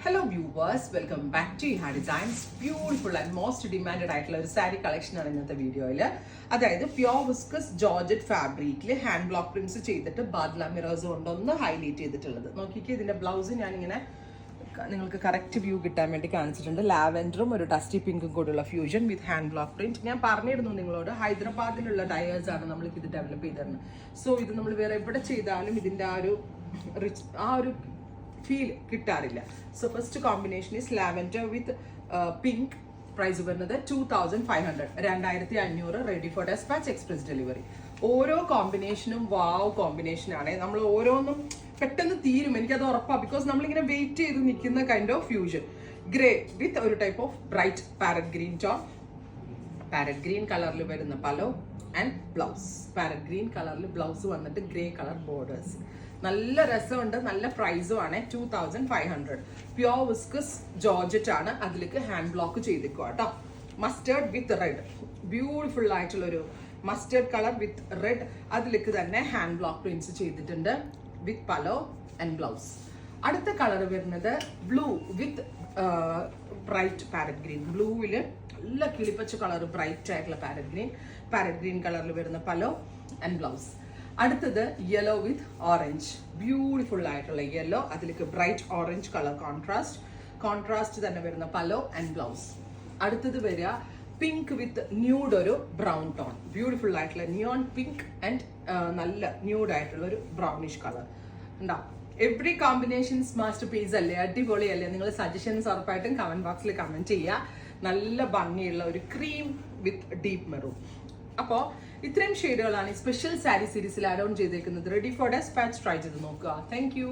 Hello viewers, welcome back to Iha designs. Beautiful and most demanded ആയിട്ടുള്ള ഒരു sari collection ആണ് ഇന്നത്തെ വീഡിയോയിൽ. അതായത് പ്യോർ വിസ്കസ് ജോർജറ്റ് ഫാബ്രിക്കിൽ ഹാൻഡ് ബ്ലോക്ക് പ്രിന്റ്സ് ചെയ്തിട്ട് ബാദ്ല മിറേഴ്സ് കൊണ്ടൊന്ന് ഹൈലൈറ്റ് ചെയ്തിട്ടുള്ളത്. നോക്കിക്കേ, ഇതിന്റെ ബ്ലൗസ് ഞാനിങ്ങനെ നിങ്ങൾക്ക് കറക്റ്റ് വ്യൂ കിട്ടാൻ വേണ്ടി കാണിച്ചിട്ടുണ്ട്. ലാവൻഡറും ഒരു ഡസ്റ്റി പിങ്കും കൂടെയുള്ള ഫ്യൂഷൻ വിത്ത് ഹാൻഡ് ബ്ലോക്ക് പ്രിന്റ്. ഞാൻ പറഞ്ഞിരുന്നു നിങ്ങളോട്, ഹൈദരാബാദിലുള്ള ഡയേഴ്സ് ആണ് നമ്മൾക്ക് ഇത് ഡെവലപ്പ് ചെയ്തിരുന്നത്. സോ ഇത് നമ്മൾ വേറെ എവിടെ ചെയ്താലും ഇതിന്റെ ആ ഒരു ഫീൽ കിട്ടാറില്ല. So first combination is lavender with pink. Price വരുന്നത് 2500, 2500. Ready for despatch, express delivery. ഓരോ കോമ്പിനേഷനും വാവ് കോമ്പിനേഷൻ ആണ്. നമ്മൾ ഓരോന്നും പെട്ടെന്ന് തീരും, എനിക്കത് ഉറപ്പാണ്. ബിക്കോസ് നമ്മളിങ്ങനെ വെയിറ്റ് ചെയ്ത് നിൽക്കുന്ന kind of fusion. Grey with ഒരു type of bright parrot green tone. Parrot green കളറിൽ വരുന്ന pallu and blouse. Parrot green കളറിൽ ബ്ലൗസ് വന്നിട്ട് ഗ്രേ കളർ ബോർഡേഴ്സ്. നല്ല രസമുണ്ട്, നല്ല പ്രൈസും ആണ്. 2500. പ്യോർ വിസ്കസ് ജോർജറ്റ് ആണ്. അതിലേക്ക് ഹാൻഡ് ബ്ലോക്ക് ചെയ്തിരിക്കുക കേട്ടോ. മസ്റ്റേർഡ് വിത്ത് റെഡ്, ബ്യൂട്ടിഫുൾ ആയിട്ടുള്ളൊരു മസ്റ്റേർഡ് കളർ വിത്ത് റെഡ്. അതിലേക്ക് തന്നെ ഹാൻഡ് ബ്ലോക്ക് പ്രിന്റ്സ് ചെയ്തിട്ടുണ്ട് വിത്ത് പലോ ആൻഡ് ബ്ലൗസ്. അടുത്ത കളർ വരുന്നത് blue with bright parrot green. ബ്ലൂവിൽ നല്ല കിളിപ്പച്ച കളർ, ബ്രൈറ്റ് ആയിട്ടുള്ള പാരറ്റ് ഗ്രീൻ കളറിൽ വരുന്ന പലോ ആൻഡ് ബ്ലൗസ്. അടുത്തത് യെല്ലോ വിത്ത് ഓറഞ്ച്, ബ്യൂട്ടിഫുൾ ആയിട്ടുള്ള യെല്ലോ. അതിലേക്ക് ബ്രൈറ്റ് ഓറഞ്ച് കളർ കോൺട്രാസ്റ്റ് തന്നെ വരുന്ന പലോ ആൻഡ് ബ്ലൗസ്. അടുത്തത് വരിക പിങ്ക് വിത്ത് ന്യൂഡ്, ഒരു ബ്രൗൺ ടോൺ. ബ്യൂട്ടിഫുൾ ആയിട്ടുള്ള നിയോൺ പിങ്ക് ആൻഡ് നല്ല ന്യൂഡ് ആയിട്ടുള്ള ഒരു ബ്രൗണിഷ് കളർ ഉണ്ടാവും. എവറി കോമ്പിനേഷൻസ് മാസ്റ്റർ പീസ് അല്ലേ, അടിപൊളിയല്ലേ? നിങ്ങൾ സജഷൻസ് ഉറപ്പായിട്ടും കമന്റ് ബോക്സിൽ കമന്റ് ചെയ്യുക. നല്ല ഭംഗിയുള്ള ഒരു ക്രീം വിത്ത് ഡീപ്പ് മെറൂൺ. അപ്പോൾ ഇത്രയും ഷെയ്ഡുകളാണ് ഈ സ്പെഷ്യൽ സാരി സീരീസിൽ ആഡ് ഓൺ ചെയ്തേക്കുന്നത്. റെഡി ഫോർ ഡെസ്പാച്ച് ട്രൈ ചെയ്ത് നോക്കുക. Thank you.